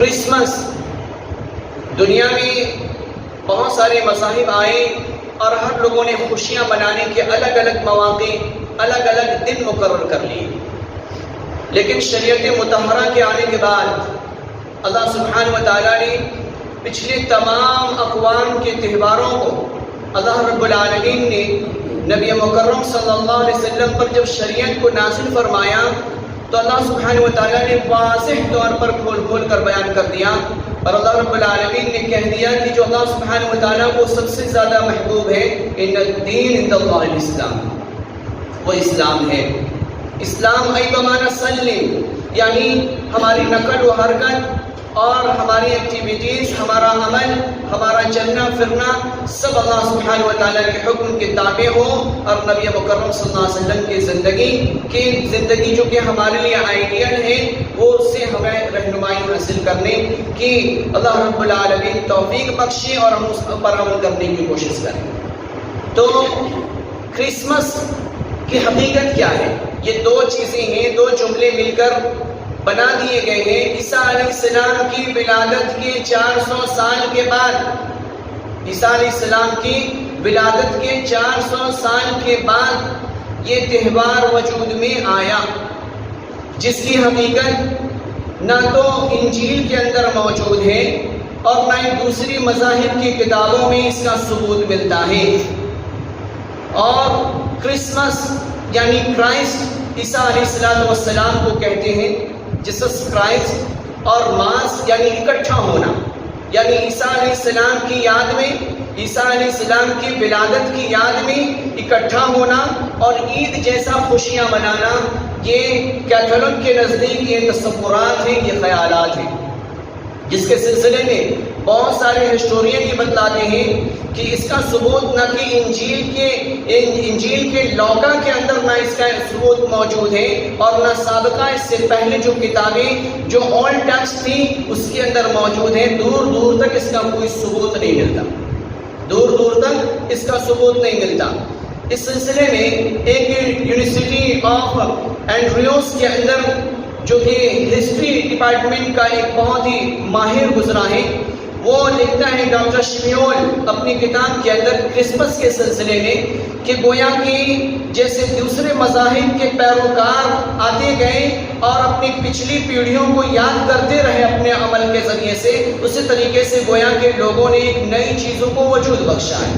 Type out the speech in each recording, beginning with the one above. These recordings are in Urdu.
کرسمس دنیا میں بہت سارے مذاہب آئے اور ہر لوگوں نے خوشیاں منانے کے الگ الگ مواقع الگ الگ دن مقرر کر لیے، لیکن شریعت مطہرہ کے آنے کے بعد اللہ سبحانہ و تعالیٰ نے پچھلے تمام اقوام کے تہواروں کو اللہ رب العالمین نے نبی مکرم صلی اللہ علیہ وسلم پر جب شریعت کو نازل فرمایا تو اللہ سبحانہ و تعالیٰ نے واضح طور پر کھول کھول کر بیان کر دیا، اور اللہ رب العالمین نے کہہ دیا کہ جو اللہ سبحانہ و تعالیٰ کو سب سے زیادہ محبوب ہے، ان الدین عند اللہ الاسلام، وہ اسلام ہے۔ اسلام ای بمعنی سلم، یعنی ہماری نقل و حرکت اور ہماری ایکٹیویٹیز، ہمارا عمل، ہمارا چلنا پھرنا سب اللہ سبحانہ و تعالیٰ کے حکم کے تابع ہو، اور نبی مکرم صلی اللہ علیہ وسلم کی زندگی جو کہ ہمارے لیے آئیڈیل ہے، وہ اس سے ہمیں رہنمائی حاصل کرنے کی اللہ رب العالمین توفیق بخشے اور ہم اس پر عمل کرنے کی کوشش کریں۔ تو کرسمس کی حقیقت کیا ہے؟ یہ دو چیزیں ہیں، دو جملے مل کر بنا دیے گئے ہیں۔ عیسیٰ علیہ السلام کی ولادت کے 400 سال کے بعد، عیسیٰ علیہ السلام کی ولادت کے 400 سال کے بعد یہ تہوار وجود میں آیا، جس کی حقیقت نہ تو انجیل کے اندر موجود ہے اور نہ ہی دوسری مذاہب کی کتابوں میں اس کا ثبوت ملتا ہے۔ اور کرسمس یعنی کرائسٹ عیسیٰ علیہ السلام کو کہتے ہیں، جسس کرائسٹ، اور ماس یعنی اکٹھا ہونا، یعنی عیسیٰ علیہ السلام کی یاد میں، عیسیٰ علیہ السلام کی ولادت کی یاد میں اکٹھا ہونا اور عید جیسا خوشیاں منانا، یہ کیتھولک کے نزدیک یہ تصورات ہیں، یہ خیالات ہیں، جس کے سلسلے میں بہت سارے ہسٹورین یہ بتلاتے ہیں کہ اس کا ثبوت نہ کہ انجیل کے لوکا کے اندر نہ اس کا ثبوت موجود ہے، اور نہ سابقہ اس سے پہلے جو کتابیں جو اولڈ ٹیکسٹ تھی اس کے اندر موجود ہیں۔ دور دور تک اس کا کوئی ثبوت نہیں ملتا، دور دور تک اس کا ثبوت نہیں ملتا۔ اس سلسلے میں ایک یونیورسٹی آف اینڈریوس کے اندر جو کہ ہسٹری ڈپارٹمنٹ کا ایک بہت ہی ماہر گزرا ہے، وہ لکھتا ہے ڈاکٹر شمیول اپنی کتاب کے اندر کرسمس کے سلسلے میں کہ گویا کہ جیسے دوسرے مذاہب کے پیروکار آتے گئے اور اپنی پچھلی پیڑھیوں کو یاد کرتے رہے اپنے عمل کے ذریعے سے، اسی طریقے سے گویا کہ لوگوں نے ایک نئی چیزوں کو وجود بخشا ہے،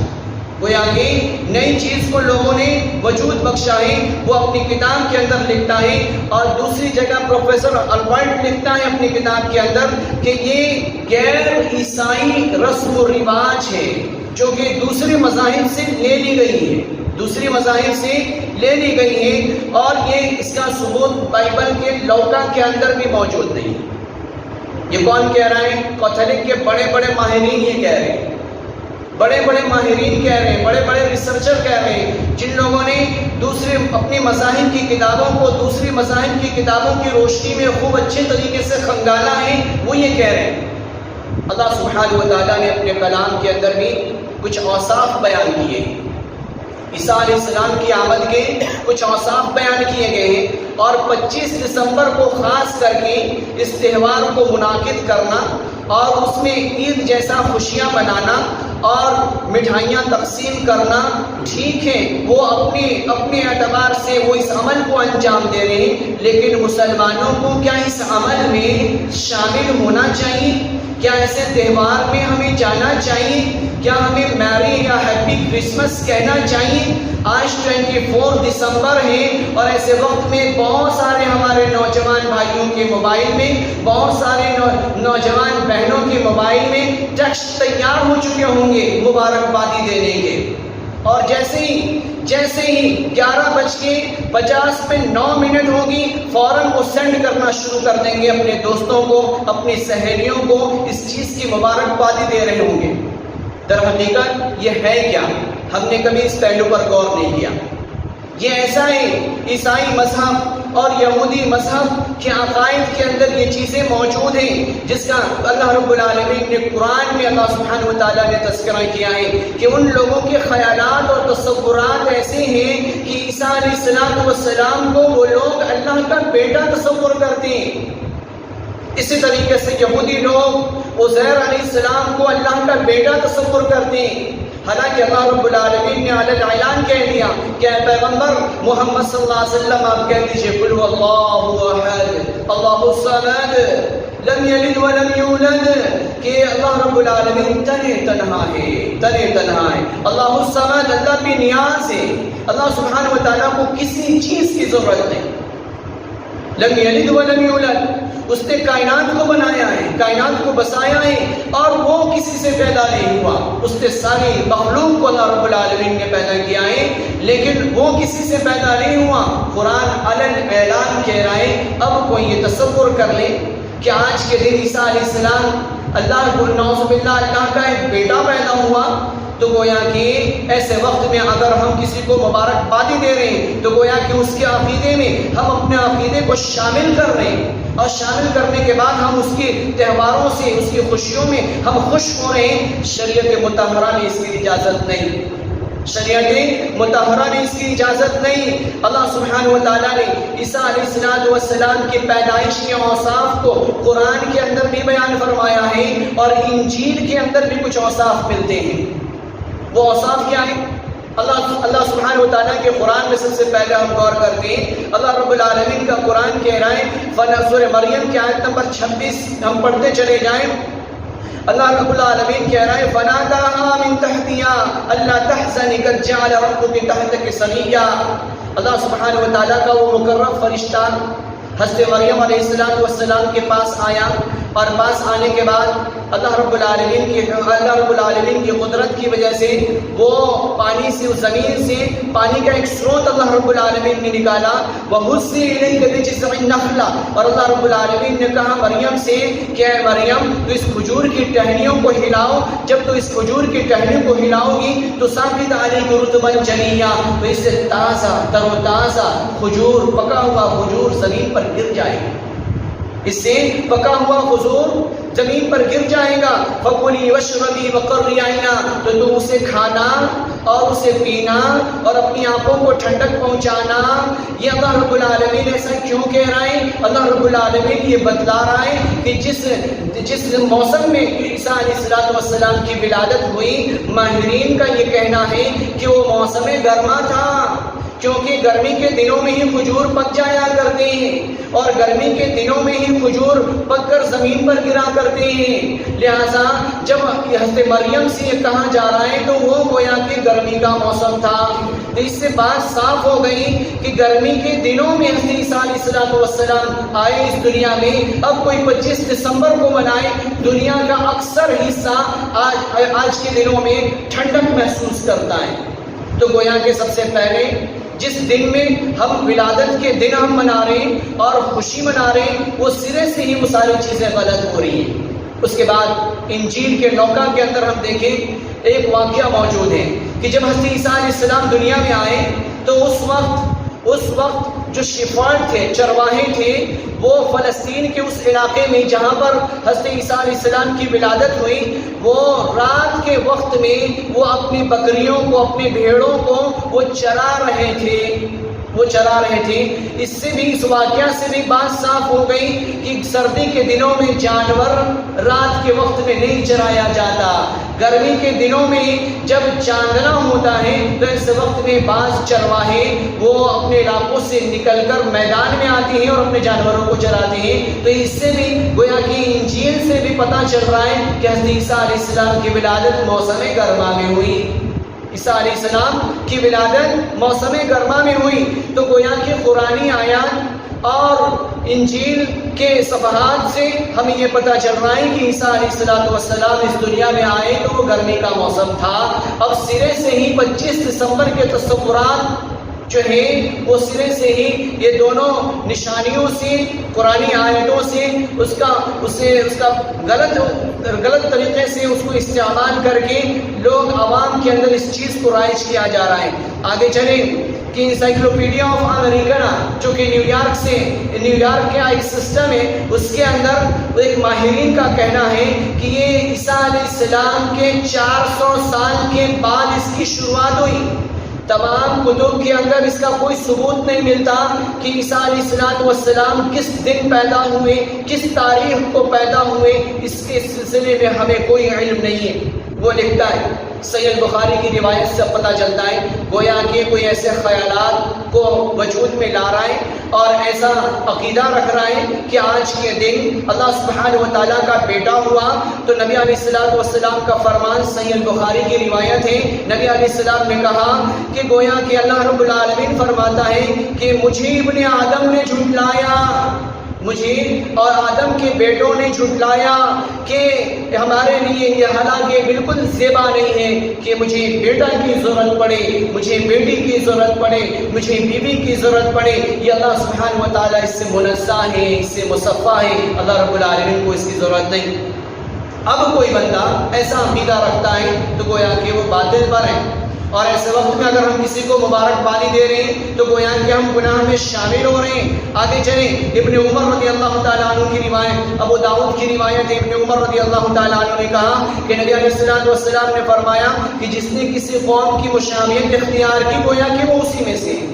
گویا کہ نئی چیز کو لوگوں نے وجود بخشا ہے۔ وہ اپنی کتاب کے اندر لکھتا ہے، اور دوسری جگہ پروفیسر البرٹ لکھتا ہے اپنی کتاب کے اندر کہ یہ غیر عیسائی رسم و رواج ہے جو کہ دوسرے مذاہب سے لے لی گئی ہے، دوسری مذاہب سے لے لی گئی ہے، اور یہ اس کا ثبوت بائبل کے لوکا کے اندر بھی موجود نہیں۔ یہ کون کہہ رہا ہے؟ کیتھولک کے بڑے بڑے ماہرین یہ کہہ رہے ہیں، بڑے بڑے ماہرین کہہ رہے ہیں، بڑے بڑے ریسرچر کہہ رہے ہیں، جن لوگوں نے دوسرے اپنی مذاہب کی کتابوں کو دوسری مذاہب کی کتابوں کی روشنی میں خوب اچھے طریقے سے خنگالا ہے، وہ یہ کہہ رہے ہیں۔ اللہ سبحانہ و تعالیٰ نے اپنے کلام کے اندر بھی کچھ اوصاف بیان کیے ہیں، عیسیٰ علیہ السلام کی آمد کے کچھ اوصاف بیان کیے گئے ہیں، اور 25 دسمبر کو خاص کر کے اس تہوار کو منعقد کرنا اور اس میں عید جیسا خوشیاں منانا اور مٹھائیاں تقسیم کرنا ٹھیک ہے، وہ اپنے اعتبار سے وہ اس عمل کو انجام دے رہے ہیں، لیکن مسلمانوں کو کیا اس عمل میں شامل ہونا چاہیے؟ کیا ایسے تہوار میں ہمیں جانا چاہیے؟ کیا ہمیں میری یا ہیپی کرسمس کہنا چاہیے؟ آج 24 دسمبر ہے، اور ایسے وقت میں بہت سارے ہمارے نوجوان بھائیوں کے موبائل میں، بہت سارے نوجوان بہنوں کے موبائل میں ٹیکسٹ تیار ہو چکے ہوں گے مبارکبادی دینے کے، اور جیسے ہی 11:50 ہوگی فوراً وہ سینڈ کرنا شروع کر دیں گے اپنے دوستوں کو، اپنی سہیلیوں کو، اس چیز کی مبارکبادی دے رہے ہوں گے۔ در حقیقت یہ ہے کیا؟ ہم نے کبھی اس پہلو پر غور نہیں کیا۔ یہ ایسا ہے، عیسائی مذہب اور یہودی مذہب کے عقائد کے اندر یہ چیزیں موجود ہیں، جس کا اللہ رب العالمین نے قرآن میں اللہ سبحانہ و تعالیٰ نے تذکرہ کیا ہے کہ ان لوگوں کے خیالات اور تصورات ایسے ہیں کہ عیسیٰ علیہ السلام کو وہ لوگ اللہ کا بیٹا تصور کرتے ہیں۔ اسی طریقے سے یہودی لوگ عزیر علیہ السلام کو اللہ کا بیٹا تصور کرتے ہیں، حالانکہ اللہ رب العالمین نے علی الاعلان کہہ دیا کہ اے پیغمبر محمد صلی اللہ علیہ وسلم آپ کہہ دیجئے قل هو اللہ احد اللہ الصمد لم یلد ولم یولد، کہ اللہ رب العالمین تنہا ہے، اللہ الصمد، اللہ بے نیاز ہے، اللہ سبحانہ و تعالیٰ کو کسی چیز کی ضرورت نہیں، لم یلد ولم یولد، اس نے کائنات کو بنایا ہے، کائنات کو بسایا ہے، اور وہ کسی سے پیدا نہیں ہوا، اس نے ساری مخلوق کو اللہ رب العالمین نے پیدا کیا ہے، لیکن وہ کسی سے پیدا نہیں ہوا۔ قرآن علن اعلان کہہ رہا ہے، اب کوئی یہ تصور کر لے کہ آج کے دن عیسیٰ علیہ السلام نعوذ باللہ اللہ کا ایک بیٹا پیدا ہوا، تو گویا کہ ایسے وقت میں اگر ہم کسی کو مبارکبادی دے رہے ہیں تو گویا کہ اس کے عقیدے میں ہم اپنے عقیدے کو شامل کر رہے ہیں، اور شامل کرنے کے بعد ہم اس کے تہواروں سے، اس کی خوشیوں میں ہم خوش ہو رہے ہیں۔ شریعت مطہرہ نے اس کی اجازت نہیں، شریعت مطہرہ نے اس کی اجازت نہیں۔ اللہ سبحانہ و تعالیٰ نے عیسیٰ علیہ السلام کی پیدائش کے اوصاف کو قرآن کے اندر بھی بیان فرمایا ہے، اور انجیل کے اندر بھی کچھ اوصاف ملتے ہیں۔ وہ اوصاف کیا ہے؟ اللہ سبحانہ و تعالیٰ کے قرآن میں سب سے پہلے ہم غور کرتے ہیں، اللہ رب العالمین کا قرآن کہہ رہا ہے، سورہ مریم کی آیت نمبر 26 ہم پڑھتے چلے جائیں، اللہ رب العالمین کہہ رہا ہے فَنَادَاهَا مِن تَحْتِهَا أَلَّا تَحْزَنِ قَدْ جَعَلَ رَبُّكِ تَحْتَكِ سَرِيًّا۔ اللہ سبحانہ و تعالیٰ کا وہ مقرب فرشتہ حضرت مریم علیہ السلام کے پاس آیا، اور پاس آنے کے بعد اللہ رب العالمین کی قدرت کی وجہ سے وہ پانی سے، اس زمین سے پانی کا ایک سروت اللہ رب العالمین نے نکالا، وَهُزِّي إِلَيْكَ بِجِذْعِ النَّخْلَةِ، اور اللہ رب العالمین نے کہا مریم سے کہ اے مریم تو اس کھجور کی ٹہنیوں کو ہلاؤ، جب تو اس کھجور کی ٹہنیوں کو ہلاؤ گی تو ثابت علیہ رطباً جنیہ، تو اس سے تازہ تر و تازہ کھجور، پکا ہوا کھجور زمین پر گر جائے گا، اس سے پکا ہوا کھجور زمین پر گر جائے گا۔ فَكُلِي وَاشْرَبِي وَقَرِّي عَيْنًا، تو تم اسے کھانا اور اسے پینا اور اپنی آنکھوں کو ٹھنڈک پہنچانا۔ یہ اللہ رب العالمین ایسا کیوں کہہ رہا ہے؟ اللہ رب العالمین یہ بتلا رہا ہے کہ جس موسم میں عیسیٰ علیہ السلام کی ولادت ہوئی، ماہرین کا یہ کہنا ہے کہ وہ موسم گرما تھا، کیونکہ گرمی کے دنوں میں ہی کھجور پک جایا کرتے ہیں، اور گرمی کے دنوں میں ہی کھجور پک کر زمین پر گرا کرتے ہیں، لہٰذا جب حضرت مریم سے یہ کہا جا رہا ہے تو وہ گویا کہ گرمی کا موسم تھا۔ تو اس سے بات صاف ہو گئی کہ گرمی کے دنوں میں حضرت عیسیٰ علیہ السلام آئے اس دنیا میں۔ اب کوئی 25 دسمبر کو منائے، دنیا کا اکثر حصہ آج کے دنوں میں ٹھنڈک محسوس کرتا ہے، تو گویا کہ سب سے پہلے جس دن میں ہم ولادت کے دن ہم منا رہے ہیں اور خوشی منا رہے ہیں، وہ سرے سے ہی وہ ساری چیزیں غلط ہو رہی ہیں۔ اس کے بعد انجیل کے لوکا کے اندر ہم دیکھیں ایک واقعہ موجود ہے کہ جب حضرت عیسیٰ علیہ السلام دنیا میں آئے تو اس وقت جو شفاعت تھے، چرواہے تھے، وہ فلسطین کے اس علاقے میں جہاں پر حضرت عیسیٰ علیہ السلام کی ولادت ہوئی، وہ رات کے وقت میں وہ اپنی بکریوں کو، اپنے بھیڑوں کو وہ چرا رہے تھے۔ اس سے بھی، اس واقعہ سے بھی بات صاف ہو گئی کہ سردی کے دنوں میں جانور رات کے وقت میں نہیں چرایا جاتا، گرمی کے دنوں میں جب چاندنا ہوتا ہے تو اس وقت میں بعض چرواہے وہ اپنے علاقوں سے نکل کر میدان میں آتے ہیں اور اپنے جانوروں کو چراتے ہیں۔ تو اس سے بھی گویا کہ انجیل سے بھی پتہ چل رہا ہے کہ حضرت عیسیٰ علیہ السلام کی ولادت موسم گرما میں ہوئی۔ عیسیٰ علیہ السلام کی ولادت موسم گرما میں ہوئی، تو گویا کہ قرآنی آیات اور انجیل کے صفحات سے ہمیں یہ پتہ چل رہا ہے کہ عیسیٰ علیہ السلام اس دنیا میں آئے تو وہ گرمی کا موسم تھا۔ اب سرے سے ہی 25 دسمبر کے تصورات جو ہے وہ سرے سے ہی یہ دونوں نشانیوں سے، قرآنی آیتوں سے اس کا غلط طریقے سے اس کو استعمال کر کے لوگ عوام کے اندر اس چیز کو رائج کیا جا رہا ہے۔ آگے چلیں کہ انسائکلوپیڈیا آف امریکنا جو کہ نیو یارک کا ایک سسٹم ہے، اس کے اندر ایک ماہرین کا کہنا ہے کہ یہ عیسیٰ علیہ السلام کے 400 سال کے بعد اس کی شروعات ہوئی۔ تمام کتب کے اندر اس کا کوئی ثبوت نہیں ملتا کہ عیسیٰ علیہ السلام کس دن پیدا ہوئے، کس تاریخ کو پیدا ہوئے، اس کے سلسلے میں ہمیں کوئی علم نہیں ہے۔ وہ لکھتا ہے، صحیح بخاری کی روایت سے پتہ چلتا ہے گویا کہ کوئی ایسے خیالات کو وجود میں لا رہا ہے اور ایسا عقیدہ رکھ رہا ہے کہ آج کے دن اللہ سبحانہ و تعالیٰ کا بیٹا ہوا، تو نبی علیہ السلام کا فرمان صحیح بخاری کی روایت ہے، نبی علیہ السلام نے کہا کہ گویا کہ اللہ رب العالمین فرماتا ہے کہ مجھے ابن آدم نے جھٹلایا، مجھے اور آدم کے بیٹوں نے جھٹلایا کہ ہمارے لیے یہ حالانکہ بالکل زیبا نہیں ہے کہ مجھے بیٹا کی ضرورت پڑے، مجھے بیٹی کی ضرورت پڑے، مجھے بیوی کی ضرورت پڑے۔ یہ اللہ سبحانہ و تعالیٰ اس سے منزہ ہے، اس سے مصفہ ہے، اللہ رب العالمین کو اس کی ضرورت نہیں۔ اب کوئی بندہ ایسا عقیدہ رکھتا ہے تو گویا کہ وہ باطل پر ہے، اور ایسے وقت میں اگر ہم کسی کو مبارکبادی دے رہے ہیں تو گویا کہ ہم گناہ میں شامل ہو رہے ہیں۔ آگے چلیں، ابن عمر رضی اللہ تعالیٰ عنہ کی روایت، ابو داؤد کی روایت ہے، ابن عمر رضی اللہ تعالیٰ عنہ نے کہا کہ نبی علیہ السلام نے فرمایا کہ جس نے کسی قوم کی مشابہت اختیار کی گویا کہ وہ اسی میں سے ہے،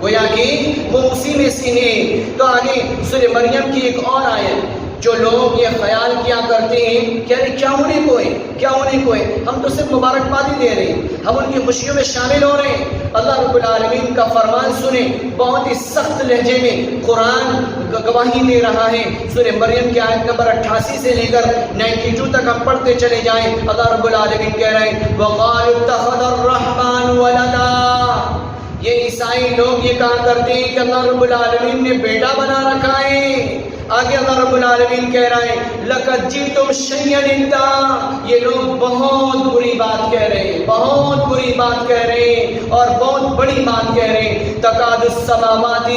گویا کہ وہ اسی میں سے ہے۔ تو آگے سورہ مریم کی ایک اور آیت، جو لوگ یہ خیال کیا کرتے ہیں کہ کیا ہونے کو ہے، کیا ہونے کو ہے، ہم تو صرف مبارکبادی دے رہے ہیں، ہم ان کی خوشیوں میں شامل ہو رہے ہیں۔ اللہ رب العالمین کا فرمان سنیں، بہت ہی سخت لہجے میں قرآن گواہی دے رہا ہے۔ سورہ مریم کی آیت نمبر 88 سے لے کر 92 تک ہم پڑھتے چلے جائیں۔ اللہ رب العالمین کہہ رہے ہیں وَقَالُوا اتَّخَذَ الرَّحْمَنُ وَلَدًا، یہ عیسائی لوگ یہ کہا کرتے ہیں کہ اللہ رب العالمین نے بیٹا بنا رکھا ہے۔ آگے اللہ رب العالمین کہہ رہا ہے لَقَدْ جِئْتُمْ شَيْئًا إِدًّا، یہ لوگ بہت بری بات کہہ رہے ہیں، بہت بری بات کہہ رہے ہیں اور بہت بڑی بات کہہ رہے ہیں۔ تَكَادُ السَّمَاوَاتُ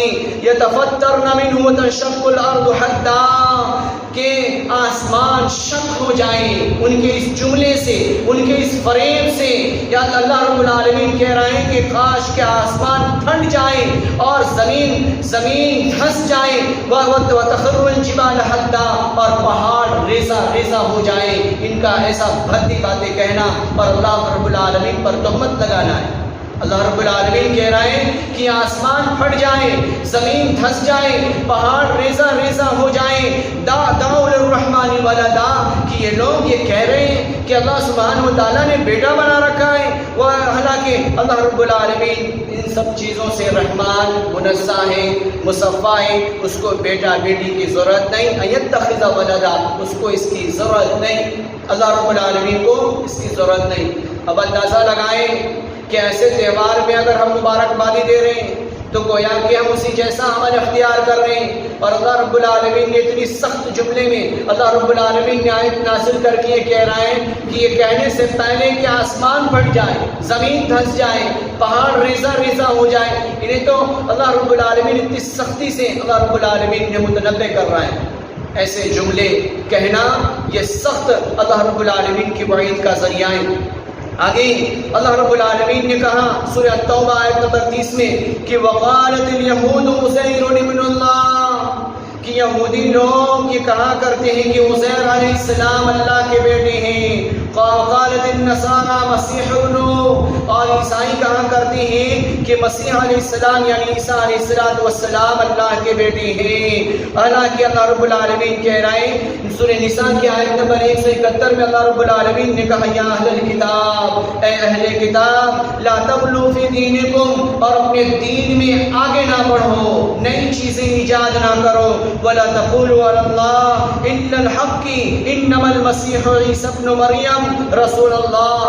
يَتَفَطَّرْنَ مِنْهُ وَتَنشَقُّ الْأَرْضُ حَتَّى، کہ آسمان شق ہو جائیں ان کے اس جملے سے، ان کے اس فریب سے۔ یا اللہ رب العالمین کہہ رہے ہیں کہ کاش کہ آسمان پھٹ جائیں اور زمین دھس جائے، وَتَخِرُّ الْجِبَالُ حَتَّى، اور پہاڑ ریزہ ریزہ ہو جائیں۔ ان کا ایسا بھدی باتیں کہنا اور اللہ رب العالمین پر تہمت لگانا ہے۔ اللہ رب العالمین کہہ رہے ہیں کہ آسمان پھٹ جائے، زمین دھس جائے، پہاڑ ریزہ ریزہ ہو جائیں، دعوا للرحمن ولدا، کہ یہ لوگ یہ کہہ رہے ہیں کہ اللہ سبحانہ و تعالیٰ نے بیٹا بنا رکھا ہے، حالانکہ اللہ رب العالمین ان سب چیزوں سے رحمان، منزہ ہے، مصفہ ہے، اس کو بیٹا بیٹی کی ضرورت نہیں، ایتخذ ولدا، اس کو اس کی ضرورت نہیں، اللہ رب العالمین کو اس کی ضرورت نہیں۔ اب اندازہ لگائیں کہ ایسے تہوار میں اگر ہم مبارکبادی دے رہے ہیں تو گویا کہ ہم اسی جیسا عمل اختیار کر رہے ہیں۔ اور اللہ رب العالمین نے اتنی سخت جملے میں اللہ رب العالمین نے آیت نازل کر کے یہ کہہ رہا ہے کہ یہ کہنے سے پہلے کہ آسمان پھٹ جائے، زمین دھس جائے، پہاڑ ریزہ ریزہ ہو جائے، انہیں تو اللہ رب العالمین اتنی سختی سے اللہ رب العالمین نے متنبہ کر رہا ہے۔ ایسے جملے کہنا یہ سخت اللہ رب العالمین کی وعید کا ذریعہ ہے۔ آگے اللہ رب العالمین نے کہا سورہ توبہ آیت نمبر 30 میں کہ وَقَالَتِ الْيَهُودُ عُزَيْرٌ ابْنُ اللَّهِ، کہ یہودی لوگ یہ کہا کرتے ہیں کہ عزیر علیہ السلام اللہ کے بیٹے ہیں۔ قالت النصارى مسیح ابن، اور عیسائی کہا کرتے ہیں کہ مسیح علیہ السلام یعنی عیسیٰ علیہ السلام اللہ کے بیٹے ہیں۔ حالانکہ اللہ رب العالمین کہہ رہے ہیں سورہ نساء کی آیت نمبر 171 میں اللہ رب العالمین نے کہا یا اہل الکتاب، اے اہل کتاب، لا تغلوا فی دینکم، اور اپنے دین میں آگے نہ بڑھو، نئی چیزیں ایجاد نہ کرو، ولا تقولوا علی اللہ الا الحق انما المسیح عیسی ابن مریم رسول اللہ،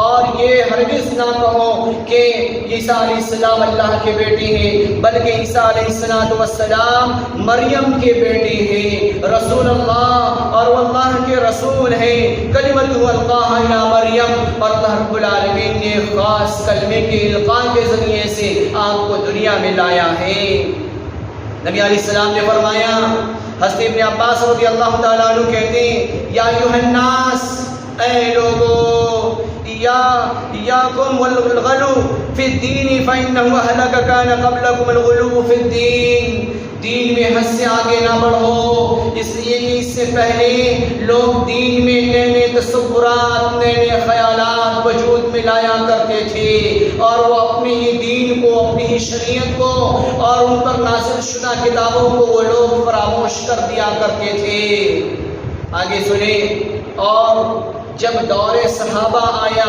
اور یہ ہرگز نہ کہو کہ عیسیٰ علیہ السلام اللہ کے بیٹے ہیں، بلکہ عیسیٰ علیہ السلام مریم کے بیٹے ہیں، رسول اللہ، اور وہ اللہ کے رسول ہیں، کلمتہ القاہا الی مریم، اور اللہ رب العالمین نے خاص کلمے کے القاء کے ذریعے سے آپ کو دنیا میں لایا ہے۔ نبی علیہ السلام نے فرمایا، حضرت ابن عباس رضی اللہ تعالیٰ عنہ کہتے ہیں یا ایھا الناس، اے لوگو، ایاکم والغلو فی الدین فإنہ اہلک کان قبلکم الغلو فی الدین، دین میں حد سے آگے نہ بڑھو، اس لیے کہ اس سے پہلے لوگ دین میں نئے نئے تصورات، نئے نئے خیالات وجود میں لایا کرتے تھے، اور وہ اپنے ہی دین کو، اپنی ہی شریعت کو اور ان پر نازل شدہ کتابوں کو وہ لوگ فراموش کر دیا کرتے تھے۔ آگے سنیں، اور جب دور صحابہ آیا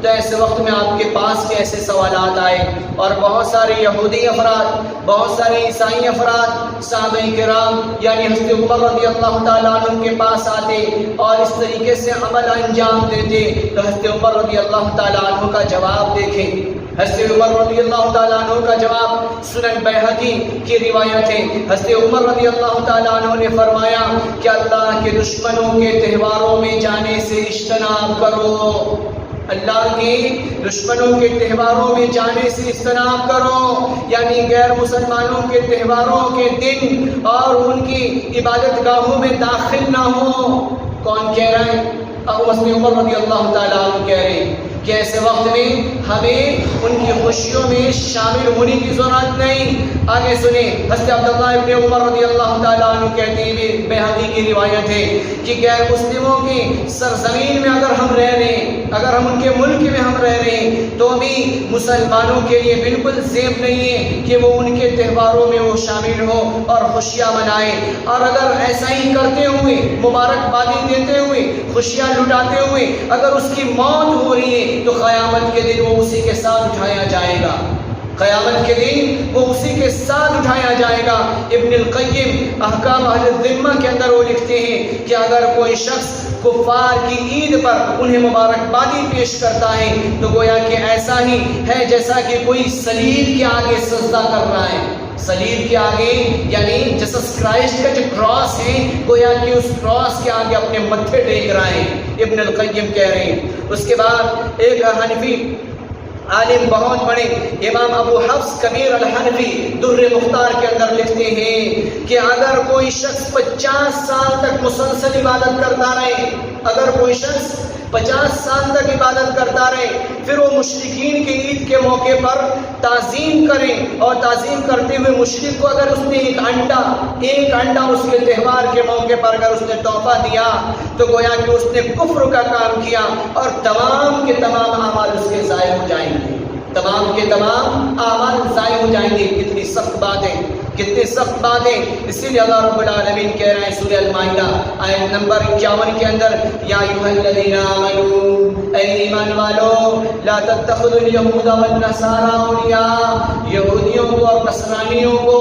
تو ایسے وقت میں آپ کے پاس کیسے سوالات آئے، اور بہت سارے یہودی افراد، بہت سارے عیسائی افراد صحابہ کرام یعنی حضرت عمر رضی اللہ تعالیٰ عنہ کے پاس آتے اور اس طریقے سے عمل انجام دیتے، تو حضرت عمر رضی اللہ تعالیٰ عنہ کا جواب دیکھیں۔ حضرت عمر رضی اللہ تعالیٰ عنہ کا جواب سنن بیہقی کی روایت ہے، حضرت عمر رضی اللہ تعالیٰ عنہ نے فرمایا کہ اللہ کے دشمنوں کے تہواروں میں جانے سے اجتناب کرو، اللہ کے دشمنوں کے تہواروں میں جانے سے اجتناب کرو، یعنی غیر مسلمانوں کے تہواروں کے دن اور ان کی عبادت گاہوں میں داخل نہ ہو۔ کون کہہ رہا ہے؟ حضرت عمر رضی اللہ تعالیٰ عنہ کہہ رہے ہیں کہ ایسے وقت میں ہمیں ان کی خوشیوں میں شامل ہونے کی ضرورت نہیں۔ آگے سنیں، حضرت عبداللہ ابن عمر رضی اللہ تعالیٰ عنہ کہتے ہیں، بیہقی کی روایت ہے کہ غیر مسلموں کی سرزمین میں اگر ہم رہ رہے ہیں، اگر ہم ان کے ملک میں ہم رہ رہے ہیں تو بھی مسلمانوں کے لیے بالکل زیب نہیں ہے کہ وہ ان کے تہواروں میں وہ شامل ہو اور خوشیاں منائیں، اور اگر ایسا ہی کرتے ہوئے، مبارکبادی دیتے ہوئے، خوشیاں لٹاتے ہوئے اگر اس کی موت ہو رہی ہے تو قیامت کے دن وہ اسی کے ساتھ اٹھایا جائے گا، قیامت کے دن وہ اسی کے ساتھ اٹھایا جائے گا۔ ابن القیم احکام اہل الذمہ کے اندر وہ لکھتے ہیں کہ اگر کوئی شخص کفار کی عید پر انہیں مبارکبادی پیش کرتا ہے تو گویا کہ ایسا ہی ہے جیسا کہ کوئی صلیب کے آگے سجدہ کر رہا ہے، صلیب کے آگے یعنی جیسس کرائسٹ کا جو کراس ہے، گویا کہ اس کراس کے آگے اپنے متھے ٹیک رہا ہے، ابن القیم کہہ رہے ہیں۔ اس کے بعد ایک حنفی عالم بہت بڑے امام ابو حفص کبیر الحنفی در مختار کے اندر لکھتے ہیں کہ اگر کوئی شخص 50 سال تک مسلسل عبادت کرتا رہے، اگر کوئی شخص 50 سال تک عبادت کرتا رہے، پھر وہ مشرکین کی عید کے موقع پر تعظیم کرے، اور تعظیم کرتے ہوئے مشرک کو اگر اس نے ایک انڈا اس کے تہوار کے موقع پر اگر اس نے تحفہ دیا تو گویا کہ اس نے کفر کا کام کیا، اور تمام کے تمام اعمال اس کے ضائع ہو جائیں گے، تمام کے تمام اعمال ضائع ہو جائیں گے۔ کتنی سخت باتیں، کتنی سخت باتیں۔ اسی لیے اللہ رب العالمین کہہ رہے ہیں سورہ المائدہ آیت نمبر 51 کے اندر، یا ایھا الذین آمنوا، اے ایمان والو، لا تتخذوا اليہود والنصارى اولیاء، یہودیوں کو اور نصرانیوں کو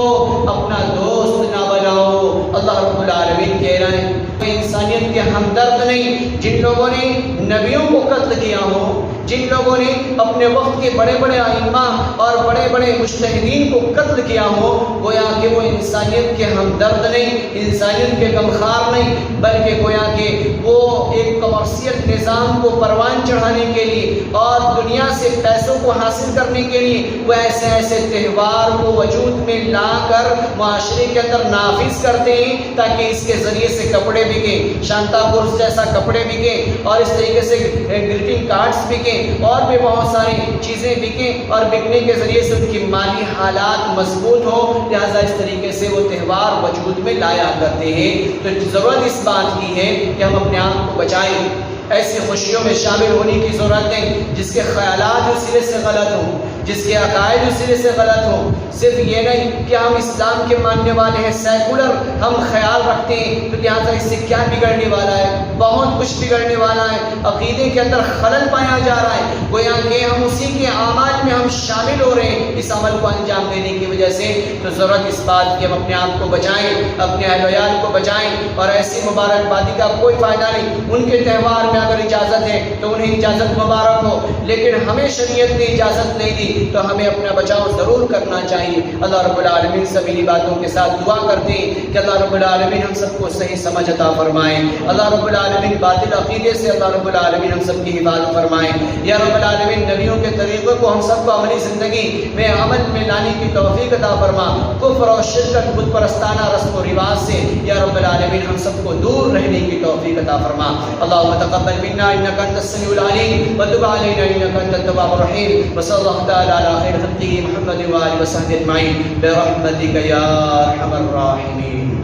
اپنا دوست نہ بناؤ۔ اللہ رب العالمین کہہ رہے ہیں انسانیت کے ہمدرد نہیں، جن لوگوں نے نبیوں کو قتل کیا ہو، جن لوگوں نے اپنے وقت کے بڑے بڑے ائمہ اور بڑے بڑے مجتہدین کو قتل کیا ہو، گویا کہ وہ انسانیت کے ہمدرد نہیں، انسانیت کے غمخوار نہیں، بلکہ گویا کہ وہ ایک کمرشل نظام کو پروان چڑھانے کے لیے اور دنیا سے پیسوں کو حاصل کرنے کے لیے وہ ایسے ایسے تہوار کو وجود میں لا کر معاشرے کے اندر نافذ کرتے ہیں تاکہ اس کے ذریعے سے کپڑے بکیں، شانتا پورس جیسا کپڑے بکیں، اور اس طریقے سے گریٹنگ کارڈز بکیں، اور بھی بہت ساری چیزیں بکیں، اور بکنے کے ذریعے سے ان کی مالی حالات مضبوط ہوں، لہذا اس طریقے سے وہ تہوار وجود میں لایا کرتے ہیں۔ تو ضرورت اس بات کی ہے کہ ہم اپنے آپ کو بچائیں، ایسی خوشیوں میں شامل ہونے کی ضرورت ہے جس کے خیالات اس سرے سے غلط ہوں، جس کے عقائد اس سرے سے غلط ہوں۔ صرف یہ نہیں کہ ہم اسلام کے ماننے والے ہیں، سیکولر ہم خیال رکھتے ہیں تو لہٰذا اس سے کیا بگڑنے والا ہے، بہت کچھ بگڑنے والا ہے، عقیدے کے اندر خلل پایا جا رہا ہے، گویا کہ ہم اسی کے اعمال میں ہم شامل ہو رہے ہیں اس عمل کو انجام دینے کی وجہ سے۔ تو ضرورت اس بات کی ہم اپنے آپ کو بچائیں، اپنے اہل ویال کو بچائیں، اور ایسی مبارکبادی کا کوئی فائدہ نہیں۔ ان کے تہوار میں اگر اجازت ہے تو انہیں اجازت مبارک ہو، لیکن ہمیں شریعت نے اجازت نہیں دی تو ہمیں اپنا بچاؤ ضرور کرنا چاہیے۔ اللہ رب العالمین سبھی باتوں کے ساتھ دعا کرتے ہیں کہ اللہ رب العالمین ہم سب کو صحیح سمجھ عطا فرمائیں، اللہ رب العالمین باطل عقیدے سے اللہ رب العالمین ہم سب کی حفاظت فرمائیں۔ یا رب العالمین نبیوں کے طریقوں کو ہم سب کو عملی زندگی میں عمل میں لانے کی توفیق عطا فرما، کفر اور شرک بت پرستانہ رسم و رواج سے یا رب العالمین ہم سب کو دور رہنے کی توفیق عطا فرما۔ اللہم تقبل منا انک انت السمیع العلیم وتب علینا انک انت التواب الرحیم، وصلی اللہ تعالی علی خیر خلقہ محمد وآلہ وصحبہ اجمعین برحمتک یا ارحم الراحمین۔